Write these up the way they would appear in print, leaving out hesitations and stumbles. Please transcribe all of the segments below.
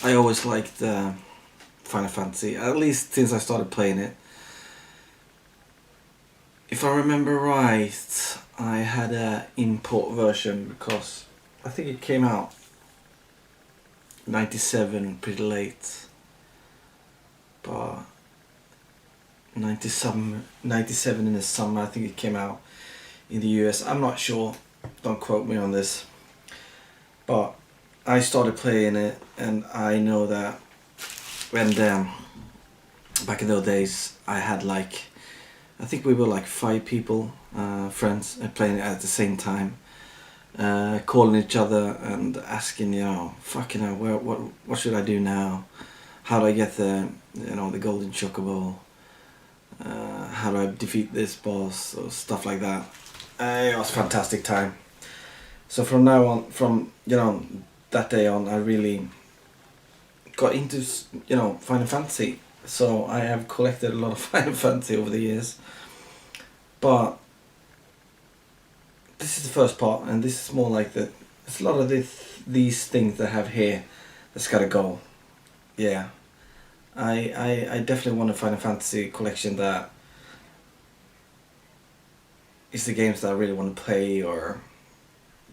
I always liked Final Fantasy, at least since I started playing it. If I remember right, I had a import version because I think it came out 97 pretty late, but 97 in the summer I think it came out in the US. I'm not sure, don't quote me on this, but I started playing it, and I know that when back in those days I had like, I think we were like 5 people, friends, playing it at the same time, calling each other and asking, fucking hell, what should I do now? How do I get the golden chocobo? How do I defeat this boss? Or stuff like that. It was a fantastic time. So from now on, from that day on, I really got into Final Fantasy. So I have collected a lot of Final Fantasy over the years. But this is the first part, and this is more like there's a lot of these things that I have here that's gotta go. Yeah. I definitely want a Final Fantasy collection that is the games that I really want to play, or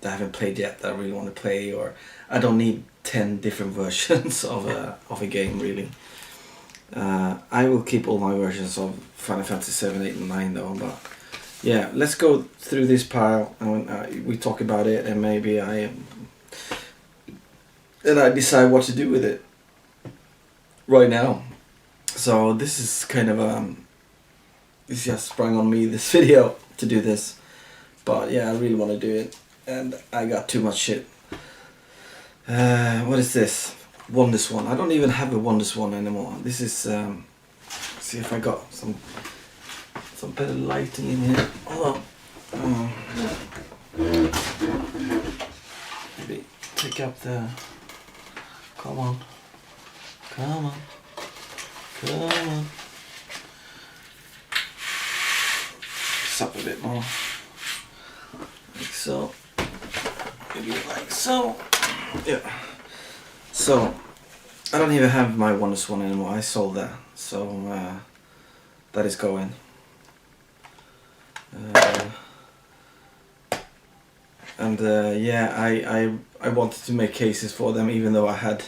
that I haven't played yet that I really want to play, or I don't need 10 different versions of a game really. I will keep all my versions of Final Fantasy 7, 8 and 9 though, but yeah, let's go through this pile and we talk about it, and maybe I decide what to do with it right now. So this is kind of this just sprung on me, this video, to do this, but yeah, I really want to do it, and I got too much shit. What is this? WonderSwan. I don't even have a WonderSwan anymore. This is see if I got some better lighting in here. Hold on. Maybe pick up the. Come on. It's up a bit more. Like so. Maybe like so. Yeah. So, I don't even have my WonderSwan anymore. I sold that. So, that is going. Yeah, I wanted to make cases for them, even though I had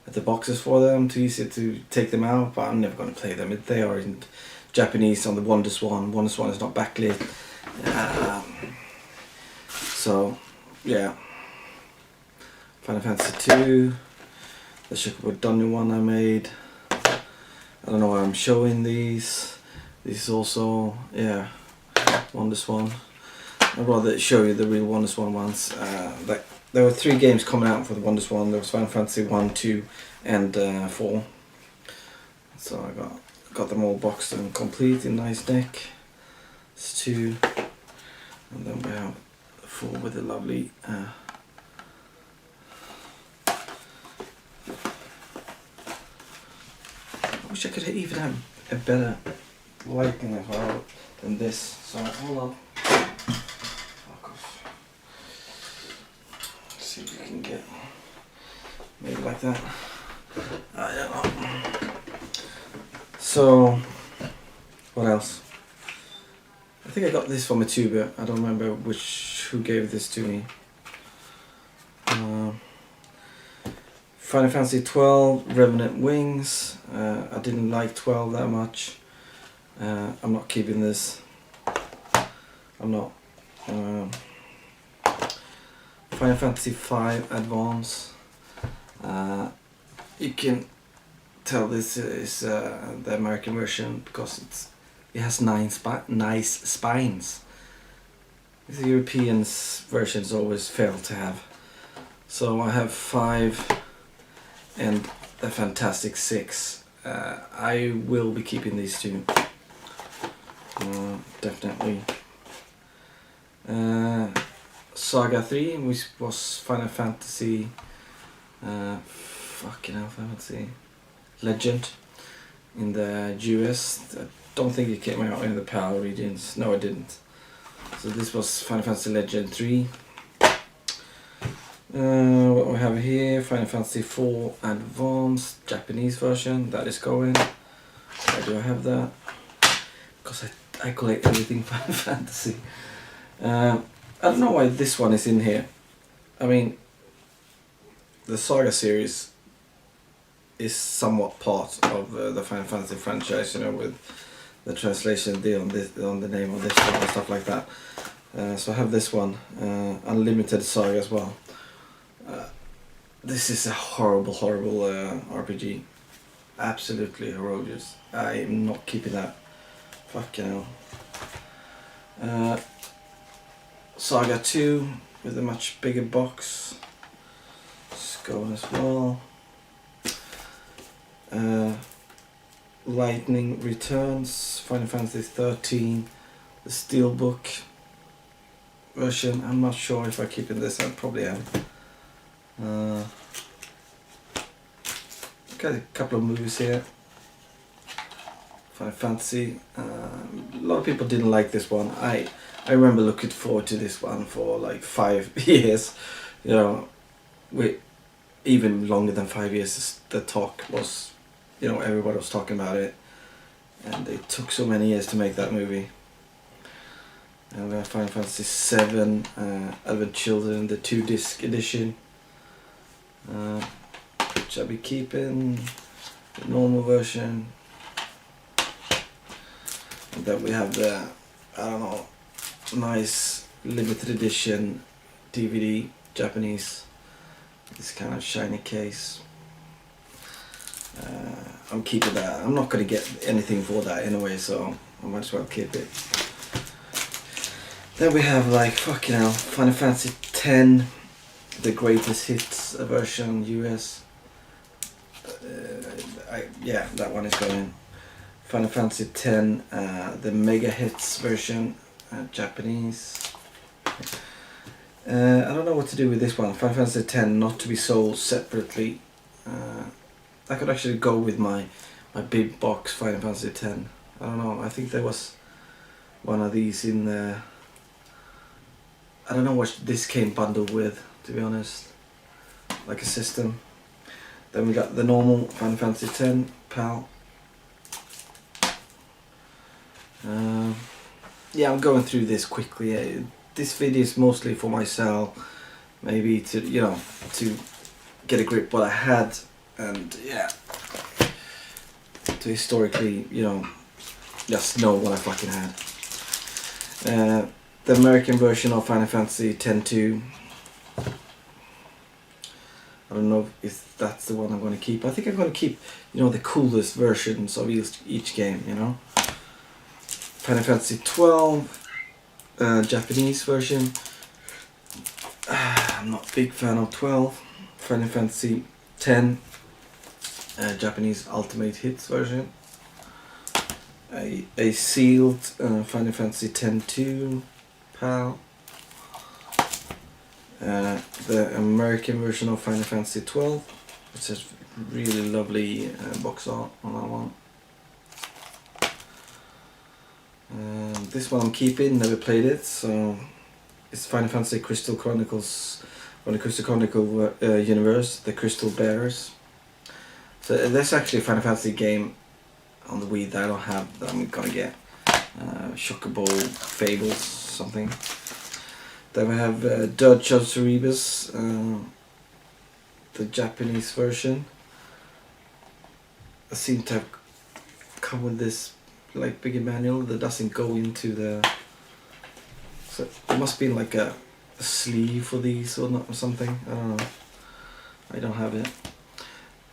the boxes for them, too easy to take them out, but I'm never going to play them. They are in Japanese on the WonderSwan. WonderSwan is not backlit. So, yeah. Final Fantasy 2. The Chocobo Dungeon one I made. I don't know why I'm showing these. This is also, yeah, WonderSwan. I'd rather show you the real WonderSwan ones. There were 3 games coming out for the WonderSwan. There was Final Fantasy 1, 2 and 4. So I got them all boxed and complete in nice deck. It's 2. And then we have 4 with the lovely I wish I could even have a better lighting as well than this. So hold on. Fuck off. Let's see if we can get maybe like that. I don't know. So what else? I think I got this from a tuber. I don't remember who gave this to me. Final Fantasy 12, Revenant Wings. I didn't like 12 that much. I'm not keeping this. I'm not. Final Fantasy 5 Advance. You can tell this is the American version because it has nice spines. The European versions always fail to have. So I have 5 and the Fantastic 6. I will be keeping these 2. Definitely. Saga 3, which was Final Fantasy Fantasy Legend in the US. I don't think it came out in the PAL regions. No, it didn't. So this was Final Fantasy Legend 3. What what we have here, Final Fantasy 4 Advanced Japanese version, that is going. Why do I have that? Because I collect everything Final Fantasy. I don't know why this one is in here. I mean, the Saga series is somewhat part of the Final Fantasy franchise, you know, with the translation deal on the name of this one and stuff like that. So I have this one, Unlimited Saga as well. This is a horrible RPG. Absolutely horrendous. I'm not keeping that. Fucking hell. Saga 2 with a much bigger box. It's going as well. Lightning Returns, Final Fantasy 13, the Steelbook version. I'm not sure if I keep in this, I probably am. Got a couple of movies here. Final Fantasy. A lot of people didn't like this one. I remember looking forward to this one for like 5 years. You know, even longer than 5 years. The talk was, you know, everybody was talking about it, and it took so many years to make that movie. And we have Final Fantasy 7, Advent Children, the 2-disc edition. Which I'll be keeping, the normal version. And then we have the, I don't know, nice limited edition DVD, Japanese. This kind of shiny case. I'm keeping that. I'm not going to get anything for that anyway, so I might as well keep it. Then we have like, fucking hell, Final Fantasy 10, the greatest hits version, US. Yeah, that one is going. Final Fantasy 10, the mega hits version, Japanese. I don't know what to do with this one. Final Fantasy 10 not to be sold separately. I could actually go with my big box Final Fantasy 10. I don't know. I think there was one of these in there. I don't know what this came bundled with, to be honest. Like a system. Then we got the normal Final Fantasy 10 PAL. Yeah, I'm going through this quickly. This video is mostly for myself, maybe to, you know, to get a grip what I had, and yeah, to historically, you know, just know what I fucking had. The American version of Final Fantasy X-2. I don't know if that's the one I'm going to keep. I think I'm going to keep, you know, the coolest versions of each game, you know. Final Fantasy 12, Japanese version. I'm not a big fan of 12. Final Fantasy 10, Japanese Ultimate Hits version. A sealed Final Fantasy X-2 PAL. The American version of Final Fantasy 12. It says really lovely box art on that one. This one I'm keeping, never played it, so it's Final Fantasy Crystal Chronicles, on the Crystal Chronicle universe, the Crystal Bearers. So there's actually a Final Fantasy game on the Wii that I don't have, that I'm gonna get. Chocobo Fables, something. Then we have Dirge of Cerberus, the Japanese version. I seem to have come with this like bigger manual that doesn't go into the, so there must be like a sleeve for these or not, or something. I don't know. I don't have it.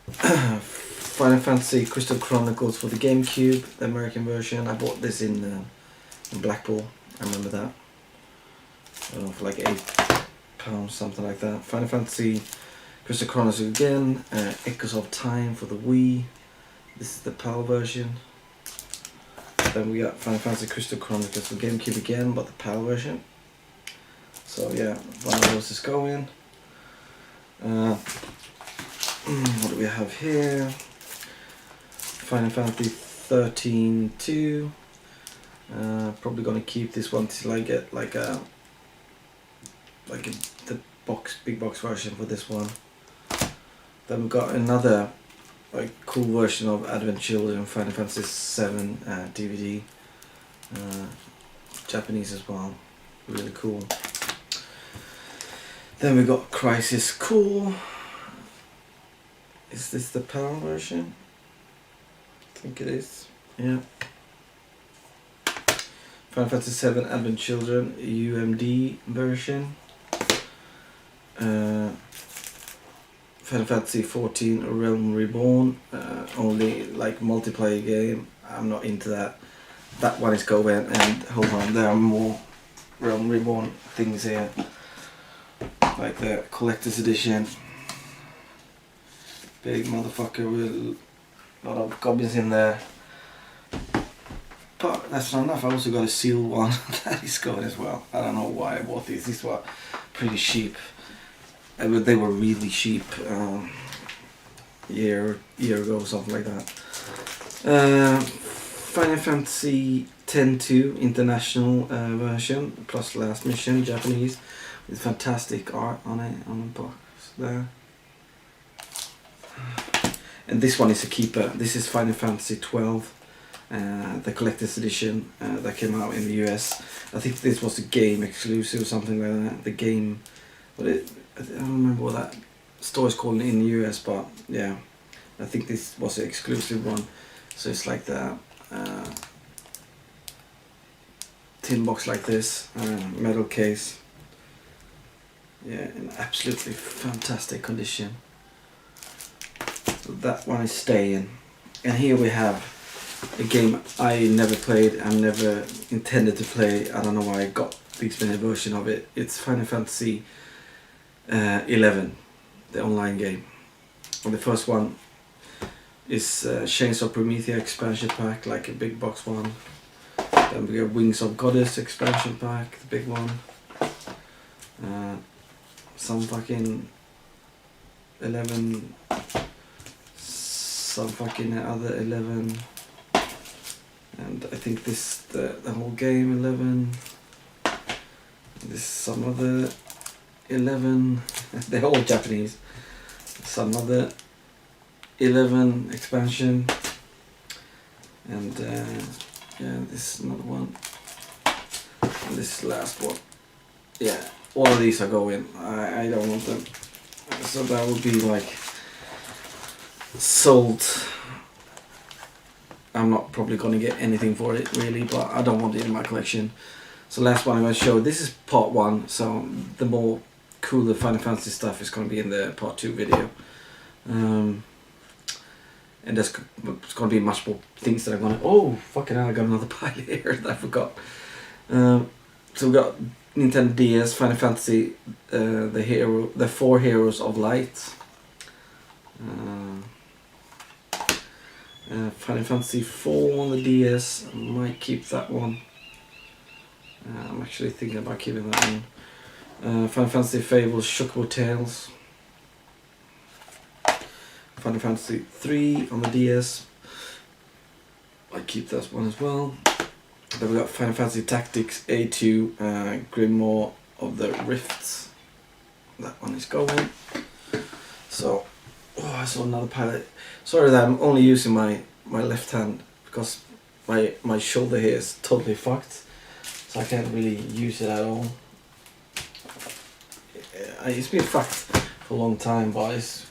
Final Fantasy Crystal Chronicles for the GameCube, the American version. I bought this in Blackpool. I remember that. I don't know, for like £8, something like that. Final Fantasy Crystal Chronicles again. Echoes of Time for the Wii. This is the PAL version. Then we got Final Fantasy Crystal Chronicles for GameCube again, but the PAL version. So yeah, one of those is going. What do we have here? Final Fantasy 13 2. Probably gonna keep this one till I get the big box version for this one. Then we got another like cool version of Advent Children Final Fantasy 7 DVD, Japanese as well, really cool. Then we got Crisis Core. Is this the PAL version? I think it is. Yeah. Final Fantasy 7 Advent Children UMD version. Final Fantasy 14 Realm Reborn, only like multiplayer game. I'm not into that. That one is going, and hold on, there are more Realm Reborn things here, like the collector's edition. Big motherfucker with a lot of goblins in there. But that's not enough. I also got a sealed one that is going as well. I don't know why I bought these. These were pretty cheap. They were really cheap year ago, something like that. Final Fantasy X-2 International version plus last mission, Japanese, with fantastic art on it on the box there. And this one is a keeper. This is Final Fantasy 12, the collector's edition that came out in the US. I think this was a game exclusive or something like that. The game, but I don't remember what that store is called in the US, but yeah, I think this was an exclusive one. So it's like the tin box like this, metal case. Yeah, in absolutely fantastic condition. So that one is staying. And here we have a game I never played and never intended to play. I don't know why I got this mini version of it. It's Final Fantasy 11, the online game. And the first one is Chains of Promethea expansion pack, like a big box one. Then we got Wings of Goddess expansion pack, the big one. Some fucking 11, some fucking other 11, and I think this the whole game 11. This some other 11. They're all Japanese. Some other 11 expansion, and yeah, this is another one. And this last one. Yeah, all of these are going. I don't want them. So that would be like sold. I'm not probably gonna get anything for it really, but I don't want it in my collection. So last one I'm gonna show. This is part 1. So the more cooler Final Fantasy stuff is gonna be in the part 2 video. And there's gonna be much more things that I'm gonna. Oh fucking hell! I got another pile here that I forgot. So we got Nintendo DS, Final Fantasy, the 4 Heroes of Light. Final Fantasy 4 on the DS. I might keep that one. I'm actually thinking about keeping that one. Final Fantasy Fables Chocobo Tales. Final Fantasy 3 on the DS. I keep that one as well. Then we got Final Fantasy Tactics A2 Grimoire of the Rifts. That one is going. So, oh, I saw another pilot. Sorry that I'm only using my left hand because my shoulder here is totally fucked. So I can't really use it at all. It's been fucked for a long time, but it's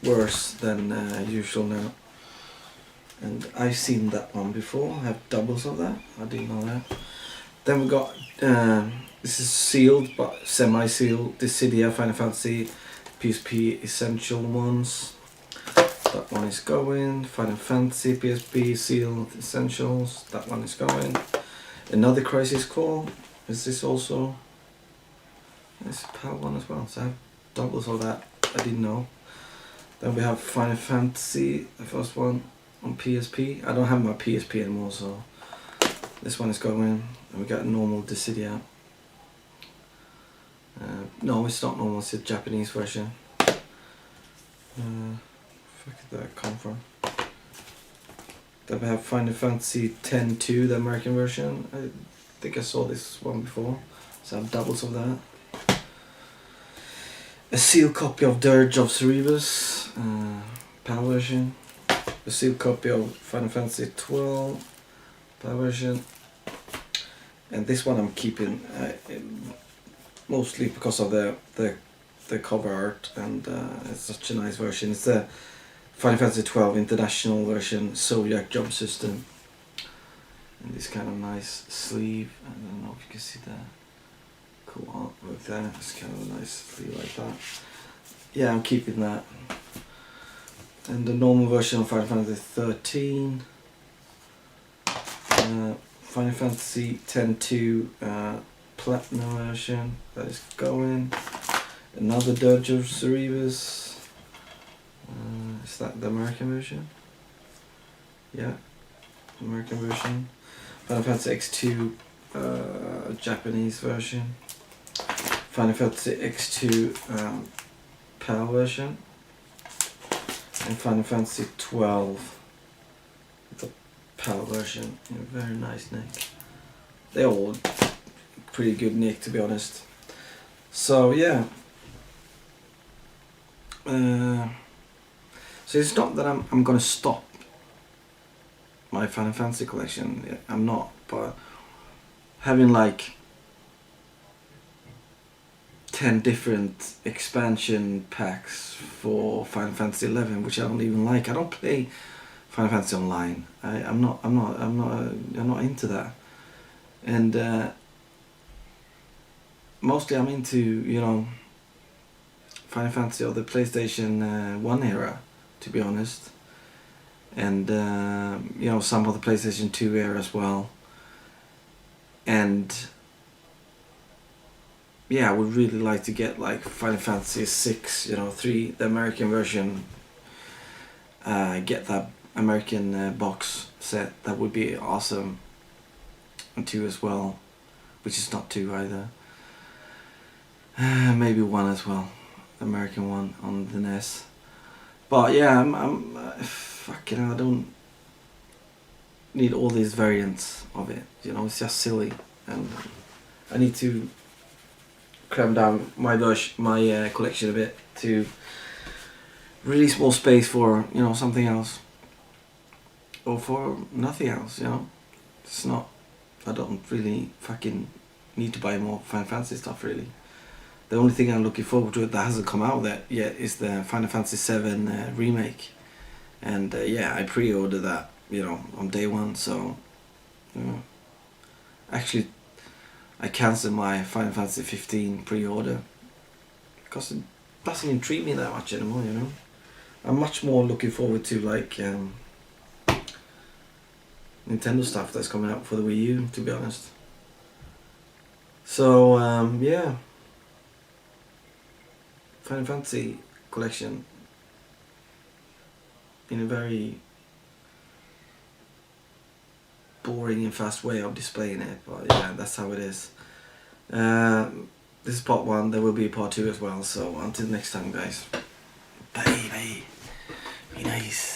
worse than usual now. And I've seen that one before. I have doubles of that. I didn't know that. Then we got this is sealed but semi-sealed. Dissidia Final Fantasy PSP Essential ones. That one is going. Final Fantasy PSP sealed essentials. That one is going. Another Crisis Core. Is this also? It's a PAL one as well. So I have doubles of that. I didn't know. Then we have Final Fantasy, the first one on PSP. I don't have my PSP anymore, so this one is going. And we got a normal Dissidia. No, it's not normal, it's a Japanese version. Where did that come from? Then we have Final Fantasy X-2, the American version. I think I saw this one before, so I have doubles of that. a sealed copy of Dirge of Cerberus, PAL version, a sealed copy of Final Fantasy 12 PAL version, and this one I'm keeping mostly because of the cover art, and it's such a nice version. It's the Final Fantasy 12 International version, Zodiac Jump System, and this kind of nice sleeve. I don't know if you can see the cool artwork there. It's kind of a nice sleeve like that. Yeah, I'm keeping that. And the normal version of Final Fantasy 13, Final Fantasy X-2 Platinum version that is going. Another Dirge of Cerberus. Is that the American version? Yeah, American version. Final Fantasy X-2 Japanese version. Final Fantasy X-2 PAL version. And Final Fantasy 12 the PAL version in a very nice nick. They're all pretty good nick, to be honest. So yeah. So it's not that I'm gonna stop my Final Fantasy collection. I'm not, but having like 10 different expansion packs for Final Fantasy 11, which I don't even like. I don't play Final Fantasy Online. I'm not into that. And mostly I'm into, you know, Final Fantasy of the PlayStation 1 era, to be honest. And you know, some of the PlayStation 2 era as well. And yeah, I would really like to get like Final Fantasy 6, you know, 3, the American version. Get that American box set. That would be awesome. And 2 as well, which is not 2 either. Maybe 1 as well, the American one on the NES. But yeah, I'm fucking hell, I don't need all these variants of it. You know, it's just silly, and I need to cram down my collection a bit to release more space for, you know, something else, or for nothing else. You know, it's not. I don't really fucking need to buy more Final Fantasy stuff really. The only thing I'm looking forward to that hasn't come out yet is the Final Fantasy 7 remake, and yeah, I pre-ordered that, you know, on day one. So, you know, actually, I cancelled my Final Fantasy 15 pre-order because it doesn't intrigue me that much anymore. You know, I'm much more looking forward to like Nintendo stuff that's coming out for the Wii U, to be honest. So yeah, Final Fantasy collection in a very boring and fast way of displaying it, but yeah, that's how it is. This is part 1, there will be part 2 as well, so until next time guys, bye bye, be nice.